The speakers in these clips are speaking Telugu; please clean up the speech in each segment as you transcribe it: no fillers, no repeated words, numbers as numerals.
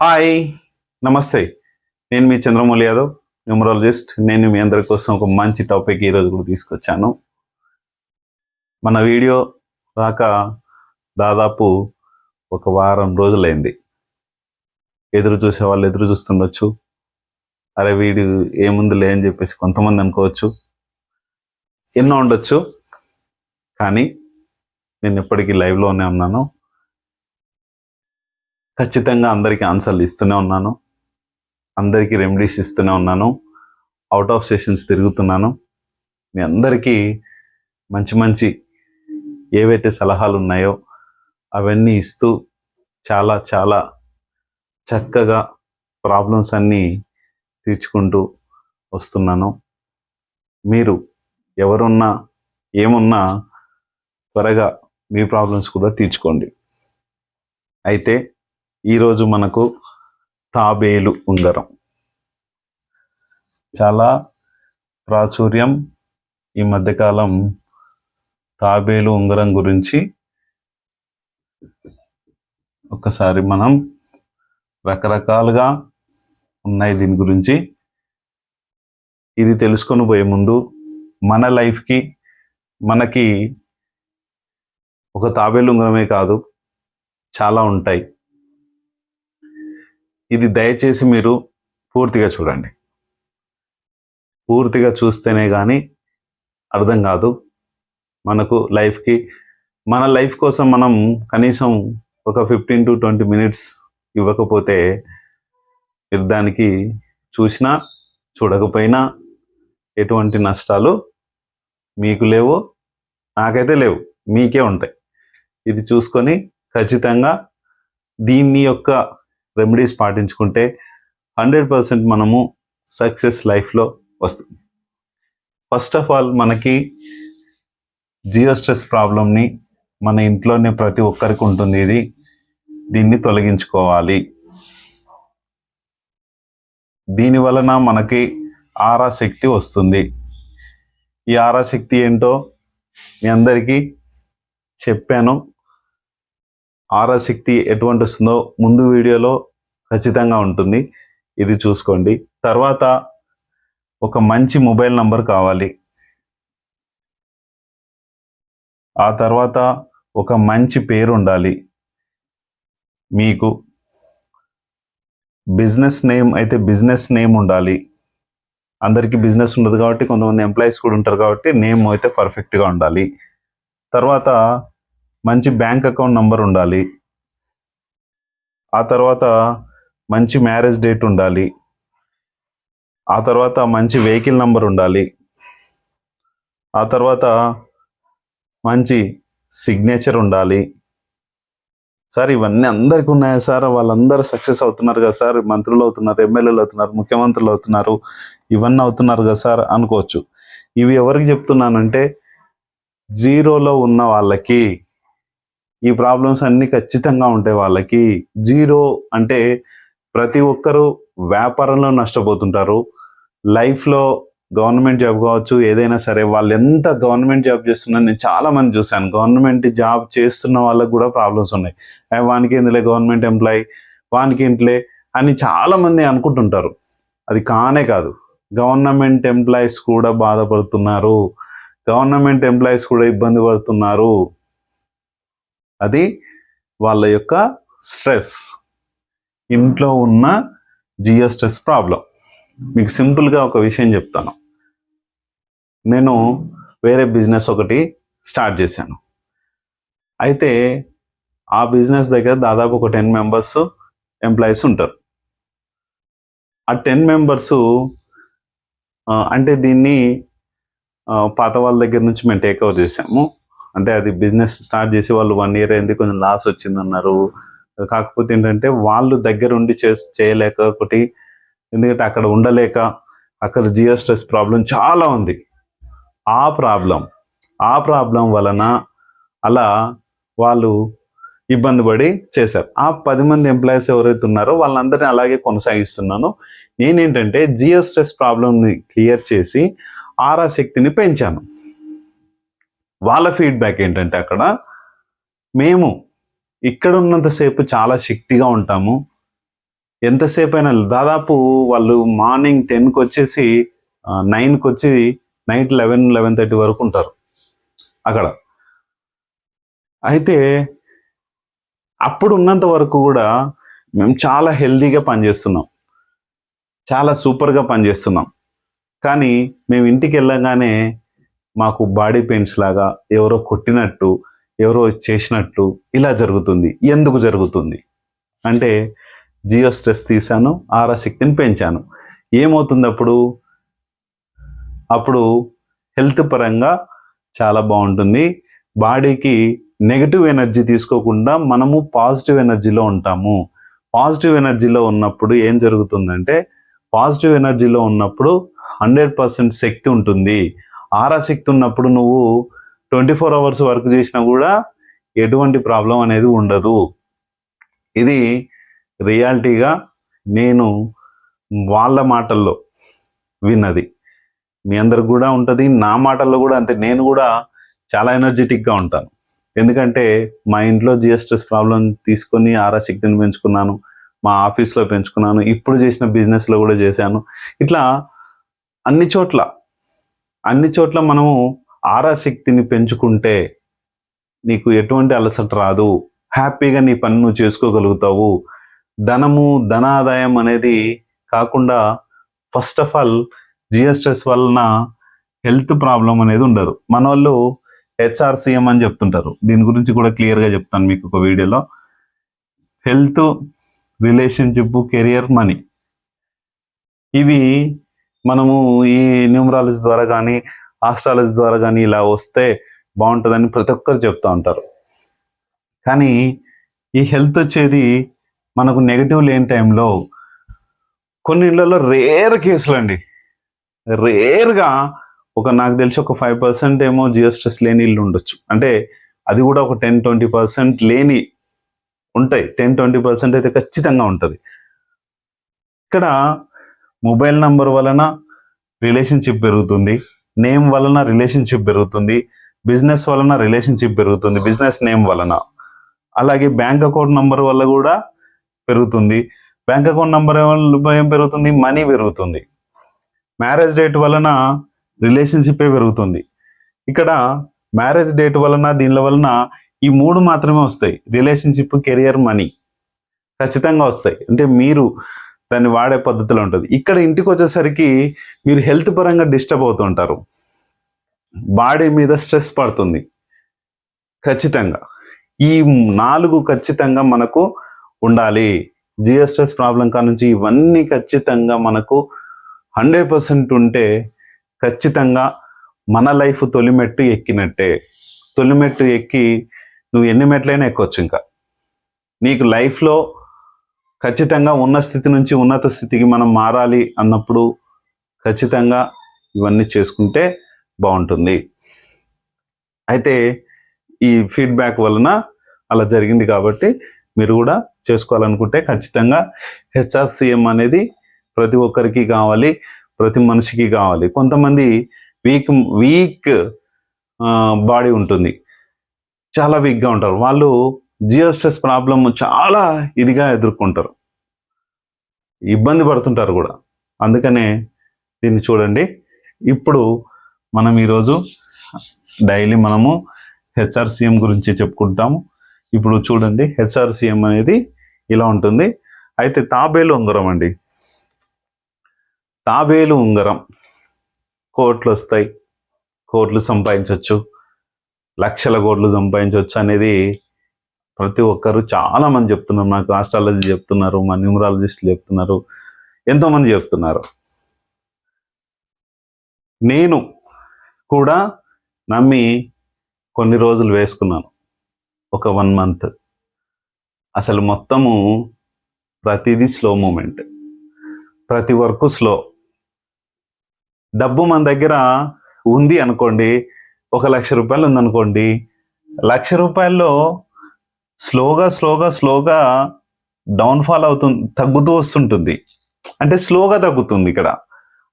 హాయ్, నమస్తే. నేను మీ చంద్రమౌళి యాదవ్, న్యూమరాలజిస్ట్. నేను మీ అందరి కోసం ఒక మంచి టాపిక్ ఈరోజు కూడా తీసుకొచ్చాను. మన వీడియో రాక దాదాపు ఒక వారం రోజులైంది. ఎదురు చూసే వాళ్ళు ఎదురు చూస్తుండొచ్చు. అరే వీడియో ఏముందిలే అని చెప్పేసి కొంతమంది అనుకోవచ్చు, ఎన్నో ఉండొచ్చు. కానీ నేను ఎప్పటికీ లైవ్లోనే ఉన్నాను. ఖచ్చితంగా అందరికీ ఆన్సర్లు ఇస్తూనే ఉన్నాను, అందరికీ రెమెడీస్ ఇస్తూనే ఉన్నాను, అవుట్ ఆఫ్ సెషన్స్ తిరుగుతున్నాను. మీ అందరికీ మంచి మంచి ఏవైతే సలహాలు ఉన్నాయో అవన్నీ ఇస్తూ చాలా చాలా చక్కగా ప్రాబ్లమ్స్ అన్నీ తీర్చుకుంటూ వస్తున్నాను. మీరు ఎవరున్నా ఏమున్నా త్వరగా మీ ప్రాబ్లమ్స్ కూడా తీర్చుకోండి. అయితే ఈరోజు మనకు తాబేలు ఉంగరం చాలా ప్రాచుర్యం. ఈ మధ్యకాలం తాబేలు ఉంగరం గురించి ఒకసారి మనం రకరకాలుగా ఉన్నాయి దీని గురించి. ఇది తెలుసుకొని పోయే ముందు మన లైఫ్కి మనకి ఒక తాబేలు ఉంగరమే కాదు, చాలా ఉంటాయి. ఇది దయచేసి మీరు పూర్తిగా చూడండి. పూర్తిగా చూస్తేనే కానీ అర్థం కాదు మనకు లైఫ్కి. మన లైఫ్ కోసం మనం కనీసం ఒక 15 to 20 minutes ఇవ్వకపోతే మీరు దానికి చూసినా చూడకపోయినా ఎటువంటి నష్టాలు మీకు లేవు, నాకైతే లేవు, మీకే ఉంటాయి. ఇది చూసుకొని ఖచ్చితంగా దీన్ని యొక్క రెమెడీస్ పాటించుకుంటే 100% మనము సక్సెస్ లైఫ్లో వస్తుంది. ఫస్ట్ ఆఫ్ ఆల్ మనకి జియో స్ట్రెస్ ప్రాబ్లమ్ని మన ఇంట్లోనే ప్రతి ఒక్కరికి ఉంటుంది. దీన్ని తొలగించుకోవాలి. దీని వలన మనకి ఆరా శక్తి వస్తుంది. ఈ ఆరా శక్తి ఏంటో మీ అందరికీ చెప్పాను. ఆరా శక్తి ఎటువంటి వస్తుందో ముందు వీడియోలో ఖచ్చితంగా ఉంటుంది, ఇది చూసుకోండి. తర్వాత ఒక మంచి మొబైల్ నంబర్ కావాలి. ఆ తర్వాత ఒక మంచి పేరు ఉండాలి. మీకు బిజినెస్ నేమ్ అయితే బిజినెస్ నేమ్ ఉండాలి. అందరికీ బిజినెస్ ఉండదు కాబట్టి కొంతమంది ఎంప్లాయీస్ కూడా ఉంటారు కాబట్టి నేమ్ అయితే పర్ఫెక్ట్గా ఉండాలి. తర్వాత మంచి బ్యాంక్ అకౌంట్ నంబర్ ఉండాలి. ఆ తర్వాత మంచి మ్యారేజ్ డేట్ ఉండాలి. ఆ తర్వాత మంచి వెహికల్ నంబర్ ఉండాలి. ఆ తర్వాత మంచి సిగ్నేచర్ ఉండాలి. సార్ ఇవన్నీ అందరికీ ఉన్నాయా సార్? వాళ్ళందరూ సక్సెస్ అవుతున్నారు కదా సార్, మంత్రులు అవుతున్నారు, ఎమ్మెల్యేలు అవుతున్నారు, ముఖ్యమంత్రులు అవుతున్నారు, ఇవన్నీ అవుతున్నారు కదా సార్ అనుకోవచ్చు. ఇవి ఎవరికి చెప్తున్నానంటే జీరోలో ఉన్న వాళ్ళకి. ఈ ప్రాబ్లమ్స్ అన్నీ ఖచ్చితంగా ఉంటాయి వాళ్ళకి. జీరో అంటే ప్రతి ఒక్కరూ వ్యాపారంలో నష్టపోతుంటారు. లైఫ్లో గవర్నమెంట్ జాబ్ కావచ్చు, ఏదైనా సరే, వాళ్ళు ఎంత గవర్నమెంట్ జాబ్ చేస్తున్నారు నేను చాలా మంది చూశాను. గవర్నమెంట్ జాబ్ చేస్తున్న వాళ్ళకు కూడా ప్రాబ్లమ్స్ ఉన్నాయి. వానికి ఎందులే గవర్నమెంట్ ఎంప్లాయీ, వానికి ఇంట్లే అని చాలా మంది అనుకుంటుంటారు. అది కానే కాదు. గవర్నమెంట్ ఎంప్లాయీస్ కూడా బాధపడుతున్నారు, గవర్నమెంట్ ఎంప్లాయీస్ కూడా ఇబ్బంది పడుతున్నారు. అది వాళ్ళ యొక్క స్ట్రెస్, ఇంట్లో ఉన్న జియో స్ట్రెస్ ప్రాబ్లం. మీకు సింపుల్గా ఒక విషయం చెప్తాను. నేను వేరే బిజినెస్ ఒకటి స్టార్ట్ చేశాను. అయితే ఆ బిజినెస్ దగ్గర దాదాపు ఒక 10 members ఎంప్లాయీస్ ఉంటారు. ఆ 10 members అంటే దీన్ని పాత వాళ్ళ దగ్గర నుంచి మేము టేక్ ఓవర్ చేసాము. అంటే అది బిజినెస్ స్టార్ట్ చేసి వాళ్ళు 1 year అయింది, కొంచెం లాస్ వచ్చిందన్నారు. కాకపోతే ఏంటంటే వాళ్ళు దగ్గర ఉండి చేయలేక, ఒకటి ఎందుకంటే అక్కడ ఉండలేక, అక్కడ జియో స్ట్రెస్ ప్రాబ్లం చాలా ఉంది. ఆ ప్రాబ్లం వలన అలా వాళ్ళు ఇబ్బంది పడి చేశారు. ఆ 10 మంది ఎంప్లాయీస్ ఎవరైతే ఉన్నారో వాళ్ళందరినీ అలాగే కొనసాగిస్తున్నాను. నేనేంటంటే జియో స్ట్రెస్ ప్రాబ్లంని క్లియర్ చేసి ఆరా శక్తిని పెంచాను. వాళ్ళ ఫీడ్బ్యాక్ ఏంటంటే అక్కడ మేము ఇక్కడ ఉన్నంతసేపు చాలా శక్తిగా ఉంటాము, ఎంతసేపు అయినా దాదాపు వాళ్ళు మార్నింగ్ 10కి వచ్చేసి 9కి వచ్చి నైట్ 11-11:30 వరకు ఉంటారు అక్కడ. అయితే అప్పుడు ఉన్నంత వరకు కూడా మేము చాలా హెల్దీగా పనిచేస్తున్నాం, చాలా సూపర్గా పనిచేస్తున్నాం. కానీ మేము ఇంటికి వెళ్ళగానే మాకు బాడీ పెయిన్స్ లాగా, ఎవరో కొట్టినట్టు, ఎవరో చేసినట్టు ఇలా జరుగుతుంది. ఎందుకు జరుగుతుంది అంటే జియో స్ట్రెస్ తీసాను, ఆరా శక్తిని పెంచాను. ఏమవుతుంది అప్పుడు హెల్త్ పరంగా చాలా బాగుంటుంది. బాడీకి నెగటివ్ ఎనర్జీ తీసుకోకుండా మనము పాజిటివ్ ఎనర్జీలో ఉంటాము. పాజిటివ్ ఎనర్జీలో ఉన్నప్పుడు ఏం జరుగుతుందంటే, పాజిటివ్ ఎనర్జీలో ఉన్నప్పుడు 100% శక్తి ఉంటుంది. ఆరా శక్తి ఉన్నప్పుడు నువ్వు 24 అవర్స్ వర్క్ చేసినా కూడా ఎటువంటి ప్రాబ్లం అనేది ఉండదు. ఇది రియాలిటీగా నేను వాళ్ళ మాటల్లో విన్నది. మీ అందరికి కూడా ఉంటుంది, నా మాటల్లో కూడా అంతే. నేను కూడా చాలా ఎనర్జెటిక్గా ఉంటాను, ఎందుకంటే మా ఇంట్లో జియో స్ట్రెస్ ప్రాబ్లం తీసుకొని ఆరా శక్తిని పెంచుకున్నాను, మా ఆఫీస్లో పెంచుకున్నాను, ఇప్పుడు చేసిన బిజినెస్లో కూడా చేశాను. ఇట్లా అన్ని చోట్ల మనము ఆరా శక్తిని పెంచుకుంటే నీకు ఎటువంటి అలసట రాదు, హ్యాపీగా నీ పని నువ్వు చేసుకోగలుగుతావు. ధనాదాయం అనేది కాకుండా ఫస్ట్ ఆఫ్ ఆల్ జియో స్ట్రెస్ వలన హెల్త్ ప్రాబ్లం అనేది ఉండదు. మన వాళ్ళు HRCM అని చెప్తుంటారు, దీని గురించి కూడా క్లియర్గా చెప్తాను మీకు ఒక వీడియోలో. హెల్త్, రిలేషన్షిప్, కెరియర్, మనీ, ఇవి మనము ఈ న్యూమరాలజీ ద్వారా కానీ ఆస్ట్రాలజీ ద్వారా కానీ ఇలా వస్తే బాగుంటుందని ప్రతి ఒక్కరు చెప్తూ ఉంటారు. కానీ ఈ హెల్త్ వచ్చేది మనకు నెగిటివ్ లేని టైంలో కొన్ని ఇళ్లలో రేర్ కేసులు అండి, రేర్గా నాకు తెలిసి ఒక 5% ఏమో జియో స్ట్రెస్ లేని ఇల్లు ఉండొచ్చు. అంటే అది కూడా ఒక 10-20% లేని ఉంటాయి. 10-20% అయితే ఖచ్చితంగా ఉంటుంది. ఇక్కడ మొబైల్ నంబర్ వలన రిలేషన్షిప్ పెరుగుతుంది, నేమ్ వలన రిలేషన్షిప్ పెరుగుతుంది, బిజినెస్ వలన రిలేషన్షిప్ పెరుగుతుంది, బిజినెస్ నేమ్ వలన. అలాగే బ్యాంక్ అకౌంట్ నంబర్ వల్ల కూడా పెరుగుతుంది. బ్యాంక్ అకౌంట్ నంబర్ ఏం పెరుగుతుంది? మనీ పెరుగుతుంది. మ్యారేజ్ డేట్ వలన రిలేషన్షిప్పే పెరుగుతుంది. ఇక్కడ మ్యారేజ్ డేట్ వలన దీనిల వలన ఈ 3 మాత్రమే వస్తాయి, రిలేషన్షిప్, కెరియర్, మనీ ఖచ్చితంగా వస్తాయి. అంటే మీరు దాన్ని వాడే పద్ధతిలో ఉంటుంది. ఇక్కడ ఇంటికి వచ్చేసరికి మీరు హెల్త్ పరంగా డిస్టర్బ్ అవుతుంటారు, బాడీ మీద స్ట్రెస్ పడుతుంది. ఖచ్చితంగా ఈ 4 ఖచ్చితంగా మనకు ఉండాలి. జియో స్ట్రెస్ ప్రాబ్లం కానుంచి ఇవన్నీ ఖచ్చితంగా మనకు 100% ఉంటే ఖచ్చితంగా మన లైఫ్ తొలిమెట్టు ఎక్కినట్టే. తొలిమెట్టు ఎక్కి నువ్వు ఎన్ని మెట్లైనా ఎక్కొచ్చు. ఇంకా నీకు లైఫ్లో ఖచ్చితంగా ఉన్న స్థితి నుంచి ఉన్నత స్థితికి మనం మారాలి అన్నప్పుడు ఖచ్చితంగా ఇవన్నీ చేసుకుంటే బాగుంటుంది. అయితే ఈ ఫీడ్బ్యాక్ వలన అలా జరిగింది కాబట్టి మీరు కూడా చేసుకోవాలనుకుంటే ఖచ్చితంగా HRCM అనేది ప్రతి ఒక్కరికి కావాలి, ప్రతి మనిషికి కావాలి. కొంతమంది వీక్ బాడీ ఉంటుంది, చాలా వీక్గా ఉంటారు. వాళ్ళు జియో స్ట్రెస్ ప్రాబ్లం చాలా ఇదిగా ఎదుర్కొంటారు, ఇబ్బంది పడుతుంటారు కూడా. అందుకనే దీన్ని చూడండి. ఇప్పుడు మనం ఈరోజు డైలీ మనము HRCM గురించి చెప్పుకుంటాము. ఇప్పుడు చూడండి, HRCM అనేది ఇలా ఉంటుంది. అయితే తాబేలు ఉంగరం అండి, తాబేలు ఉంగరం కోట్లు వస్తాయి, కోట్లు సంపాదించవచ్చు, లక్షల కోట్లు సంపాదించవచ్చు అనేది ప్రతి ఒక్కరు చాలా మంది చెప్తున్నారు. నాకు ఆస్ట్రాలజీ చెప్తున్నారు, మా న్యూమరాలజిస్టులు చెప్తున్నారు, ఎంతోమంది చెప్తున్నారు. నేను కూడా నమ్మి కొన్ని రోజులు వేసుకున్నాను, ఒక 1 మంత్. అసలు మొత్తము ప్రతిదీ స్లో మూమెంట్, ప్రతి వర్క్ స్లో. డబ్బు మన దగ్గర ఉంది అనుకోండి, 1,00,000 రూపాయలు ఉందనుకోండి, 1,00,000 రూపాయల్లో స్లోగా డౌన్ఫాల్ అవుతుంది, తగ్గుతూ వస్తుంటుంది. అంటే స్లోగా తగ్గుతుంది ఇక్కడ.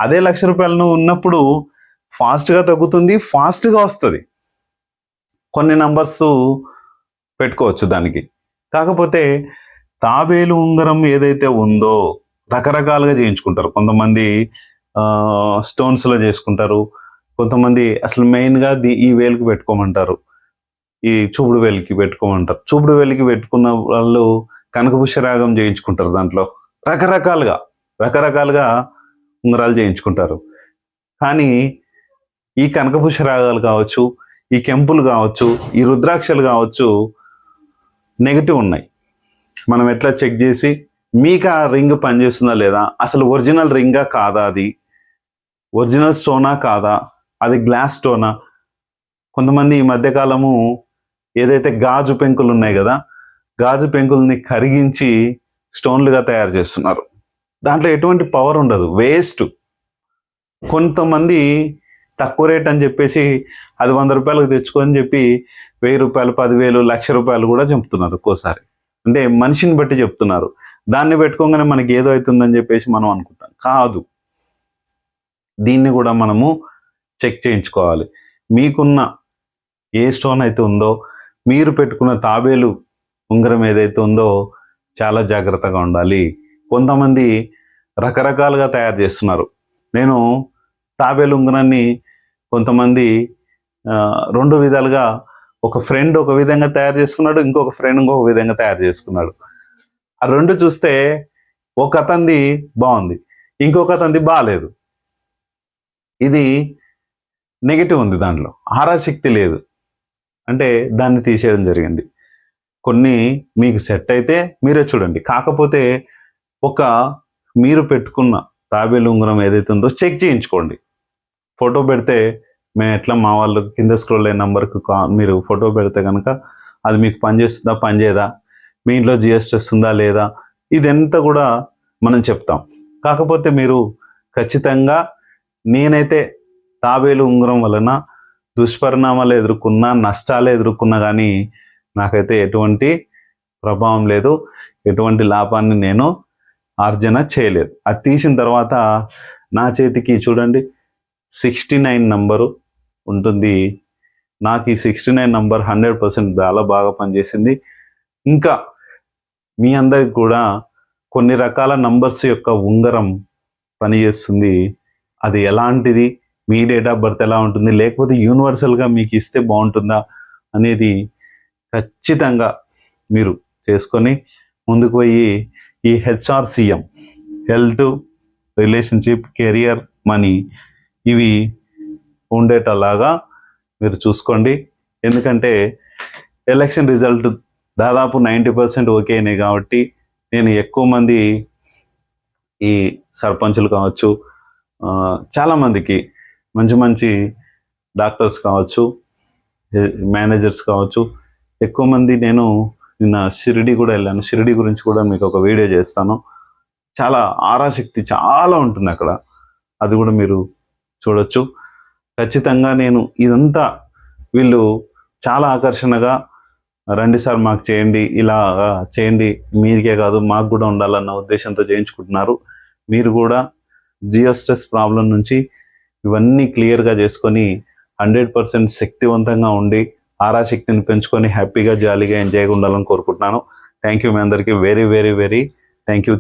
అదే 1,00,000 రూపాయలు ఉన్నప్పుడు ఫాస్ట్గా తగ్గుతుంది, ఫాస్ట్గా వస్తుంది. కొన్ని నంబర్స్ పెట్టుకోవచ్చు దానికి. కాకపోతే తాబేలు ఉంగరం ఏదైతే ఉందో రకరకాలుగా చేయించుకుంటారు. కొంతమంది స్టోన్స్లో చేసుకుంటారు, కొంతమంది అసలు మెయిన్గా ఈ వేలుకి పెట్టుకోమంటారు, ఈ చూపుడు వేలికి పెట్టుకోమంటారు. చూపుడు వేలికి పెట్టుకున్న వాళ్ళు కనకపుష్యరాగం చేయించుకుంటారు. దాంట్లో రకరకాలుగా ఉంగరాలు చేయించుకుంటారు. కానీ ఈ కనకపుష్యరాగాలు కావచ్చు, ఈ కెంపులు కావచ్చు, ఈ రుద్రాక్షలు కావచ్చు, నెగిటివ్ ఉన్నాయి. మనం ఎట్లా చెక్ చేసి మీకు ఆ రింగ్ పనిచేస్తుందా లేదా, అసలు ఒరిజినల్ రింగా కాదా, అది ఒరిజినల్ స్టోనా కాదా, అది గ్లాస్ స్టోనా. కొంతమంది ఈ మధ్యకాలము ఏదైతే గాజు పెంకులు ఉన్నాయి కదా, గాజు పెంకుల్ని కరిగించి స్టోన్లుగా తయారు చేస్తున్నారు. దాంట్లో ఎటువంటి పవర్ ఉండదు, వేస్ట్. కొంతమంది తక్కువ రేట్ అని చెప్పేసి అది 100 రూపాయలకు తెచ్చుకొని చెప్పి 1000 రూపాయలు, 10,000, 1,00,000 రూపాయలు కూడా చెప్తున్నారు ఒక్కోసారి. అంటే మనిషిని బట్టి చెప్తున్నారు. దాన్ని పెట్టుకోగానే మనకి ఏదో అవుతుందని చెప్పేసి మనం అనుకుంటాం. కాదు, దీన్ని కూడా మనము చెక్ చేయించుకోవాలి. మీకున్న ఏ స్టోన్ అయితే ఉందో, మీరు పెట్టుకున్న తాబేలు ఉంగరం ఏదైతే ఉందో చాలా జాగ్రత్తగా ఉండాలి. కొంతమంది రకరకాలుగా తయారు చేస్తున్నారు. నేను తాబేలు ఉంగరాన్ని కొంతమంది 2 విధాలుగా, ఒక ఫ్రెండ్ ఒక విధంగా తయారు చేసుకున్నాడు, ఇంకొక ఫ్రెండ్ ఇంకొక విధంగా తయారు చేసుకున్నాడు. ఆ 2 చూస్తే ఒక అతనిది బాగుంది, ఇంకొక అతనిది బాగాలేదు. ఇది నెగిటివ్ ఉంది, దాంట్లో ఆరాశక్తి లేదు, అంటే దాన్ని తీసేయడం జరిగింది. కొన్ని మీకు సెట్ అయితే మీరే చూడండి. కాకపోతే మీరు పెట్టుకున్న తాబేలు ఉంగరం ఏదైతే ఉందో చెక్ చేయించుకోండి. ఫోటో పెడితే మేము ఎట్లా మా వాళ్ళు కింద స్క్రోల్ అయిన నెంబర్కి మీరు ఫోటో పెడితే కనుక అది మీకు పనిచేస్తుందా పనిచేయదా, మీ ఇంట్లో జిఎస్టీ వస్తుందా లేదా, ఇదంతా కూడా మనం చెప్తాం. కాకపోతే మీరు ఖచ్చితంగా, నేనైతే తాబేలు ఉంగరం వలన దుష్పరిణామాలు ఎదుర్కొన్నా, నష్టాలు ఎదుర్కొన్నా కానీ నాకైతే ఎటువంటి ప్రభావం లేదు, ఎటువంటి లాభాన్ని నేను ఆర్జన చేయలేదు. అది తీసిన తర్వాత నా చేతికి చూడండి 69 నంబరు ఉంటుంది. నాకు ఈ 69 నంబర్ 100% చాలా బాగా పనిచేసింది. ఇంకా మీ అందరికి కూడా కొన్ని రకాల నంబర్స్ యొక్క ఉంగరం పనిచేస్తుంది. అది ఎలాంటిది, మీ డేట్ ఆఫ్ బర్త్ ఎలా ఉంటుంది, లేకపోతే యూనివర్సల్గా మీకు ఇస్తే బాగుంటుందా అనేది ఖచ్చితంగా మీరు చేసుకొని ముందుకు పోయి ఈ HRCM, health, relationship, career, money, ఇవి ఉండేటలాగా మీరు చూసుకోండి. ఎందుకంటే ఎలక్షన్ రిజల్ట్ దాదాపు 90% ఓకే అయినాయి కాబట్టి నేను ఎక్కువ మంది ఈ సర్పంచులు కావచ్చు, చాలామందికి మంచి మంచి డాక్టర్స్ కావచ్చు, మేనేజర్స్ కావచ్చు, ఎక్కువ మంది, నేను నిన్న షిరిడి కూడా వెళ్ళాను. షిరిడి గురించి కూడా మీకు ఒక వీడియో చేస్తాను. చాలా ఆరాశక్తి చాలా ఉంటుంది అక్కడ, అది కూడా మీరు చూడొచ్చు. ఖచ్చితంగా నేను ఇదంతా, వీళ్ళు చాలా ఆకర్షణగా రండి సార్ మాకు చేయండి, ఇలా చేయండి, మీరికే కాదు మాకు కూడా ఉండాలన్న ఉద్దేశంతో చేయించుకుంటున్నారు. మీరు కూడా జియోస్ట్రెస్ ప్రాబ్లం నుంచి ఇవన్నీ క్లియర్గా చేసుకొని 100% శక్తివంతంగా ఉండి ఆరాశక్తిని పెంచుకొని హ్యాపీగా జాలీగా ఎంజాయ్గా ఉండాలని కోరుకుంటున్నాను. థ్యాంక్ యూ మీ అందరికీ. Very very very thank you.